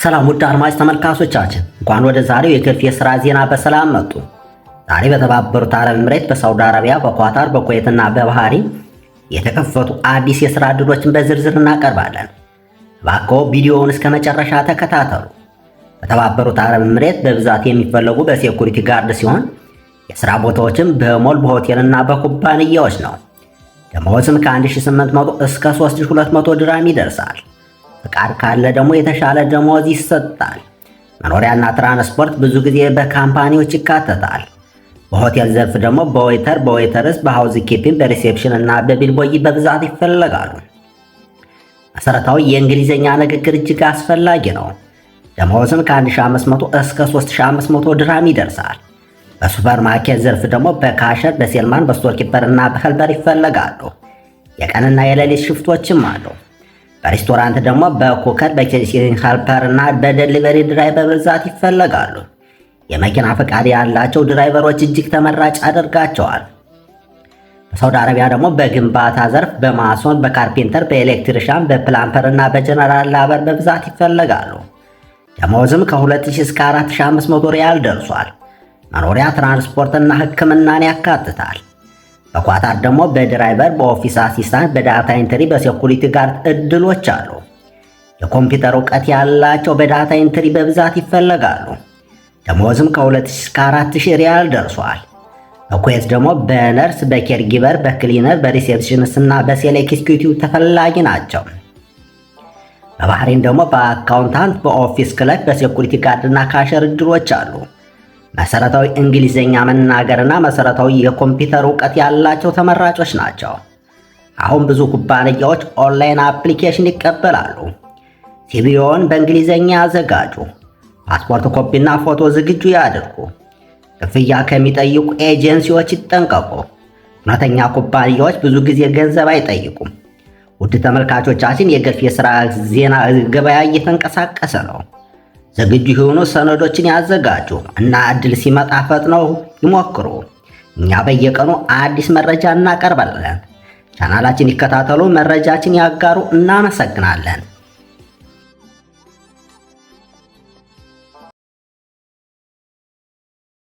ሰላም ውድ አድማጭ ተመልካቾቻችን እንኳን ወደ ዛሬው የገልፍ የሥራ ዜና በሰላም መጡ። ዛሬ በተባበሩት አረብ ኤምሬት፣ በሳውዲ አረቢያ፣ በኳታር፣ በኩዌትና በባህሪን የተከፈቱ አዲስ የሥራ ዕድሎችን በዝርዝር እናቀርባለን። እባክዎ ቪዲዮውን እስከ መጨረሻ ተከታተሉ። በተባበሩት አረብ ኤምሬት በብዛት የሚፈለጉ በሴኩሪቲ ጋርድ ሲሆን የሥራ ቦታዎችም በሞል በሆቴልና በኩባንያዎች ነው። ደመወዝም ከ1800 እስከ 3200 ድራም ይደርሳል። ፍቃድ ካለ ደግሞ የተሻለ ደመወዝ ይሰጣል። መኖሪያና ትራንስፖርት ብዙ ጊዜ በካምፓኒዎች ይካተታል። በሆቴል ዘርፍ ደግሞ በዌይተርስ፣ በሃውስ ኪፒንግ፣ በሪሴፕሽን እና በቢልቦይ በብዛት ይፈለጋሉ። መሰረታዊ የእንግሊዝኛ ንግግር እጅግ አስፈላጊ ነው። ደመወዝም ከ1500 እስከ 3500 ድራም ይደርሳል። በሱፐር ማርኬት ዘርፍ ደግሞ በካሸር፣ በሴልማን፣ በስቶር ኪፐር እና በሄልፐር ይፈለጋሉ። የቀንና የሌሊት ሽፍቶችም አሉ። በሬስቶራንት ደግሞ በኩከር፣ በኬተሪንግ ሄልፐር እና በዴሊቨሪ ድራይቨር በብዛት ይፈለጋሉ። የመኪና ፈቃድ ያላቸው ድራይቨሮች እጅግ ተመራጭ አድርጋቸዋል። በሳውዲ አረቢያ ደግሞ በግንባታ ዘርፍ በማሶን፣ በካርፔንተር፣ በኤሌክትሪሻን፣ በፕላምፐር እና በጀነራል ላበር በብዛት ይፈለጋሉ። ደመወዝም ከ2000 እስከ 4500 ሪያል ደርሷል። መኖሪያ፣ ትራንስፖርትና ሕክምናን ያካትታል። በኳታር ደግሞ በድራይቨር፣ በኦፊስ አሲስታንት፣ በዳታ ኢንትሪ፣ በሴኩሪቲ ጋርድ እድሎች አሉ። የኮምፒውተር እውቀት ያላቸው በዳታ ኢንትሪ በብዛት ይፈለጋሉ። ደመወዝም ከ2000 እስከ 4000 ሪያል ደርሷል። በኩዌት ደግሞ በነርስ፣ በኬርጊቨር፣ በክሊነር፣ በሪሴፕሽንስ እና በሴል ኤክስኪዩቲቭ ተፈላጊ ናቸው። በባህሬን ደግሞ በአካውንታንት፣ በኦፊስ ክለርክ፣ በሴኩሪቲ ጋርድ እና ካሸር እድሎች አሉ። መሰረታዊ እንግሊዝኛ መናገርና መሰረታዊ የኮምፒውተር እውቀት ያላቸው ተመራጮች ናቸው። አሁን ብዙ ኩባንያዎች ኦንላይን አፕሊኬሽን ይቀበላሉ። ሲቪዎን በእንግሊዝኛ ያዘጋጁ። ፓስፖርት ኮፒና ፎቶ ዝግጁ ያድርጉ። ክፍያ ከሚጠይቁ ኤጀንሲዎች ይጠንቀቁ። እውነተኛ ኩባንያዎች ብዙ ጊዜ ገንዘብ አይጠይቁም። ውድ ተመልካቾቻችን የገልፍ የሥራ ዜና ገበያ እየተንቀሳቀሰ ነው። ዝግጁ የሆኑ ሰነዶችን ያዘጋጁ እና እድል ሲመጣ ፈጥነው ይሞክሩ። እኛ በየቀኑ አዲስ መረጃ እናቀርባለን። ቻናላችን ይከታተሉ፣ መረጃችን ያጋሩ። እናመሰግናለን።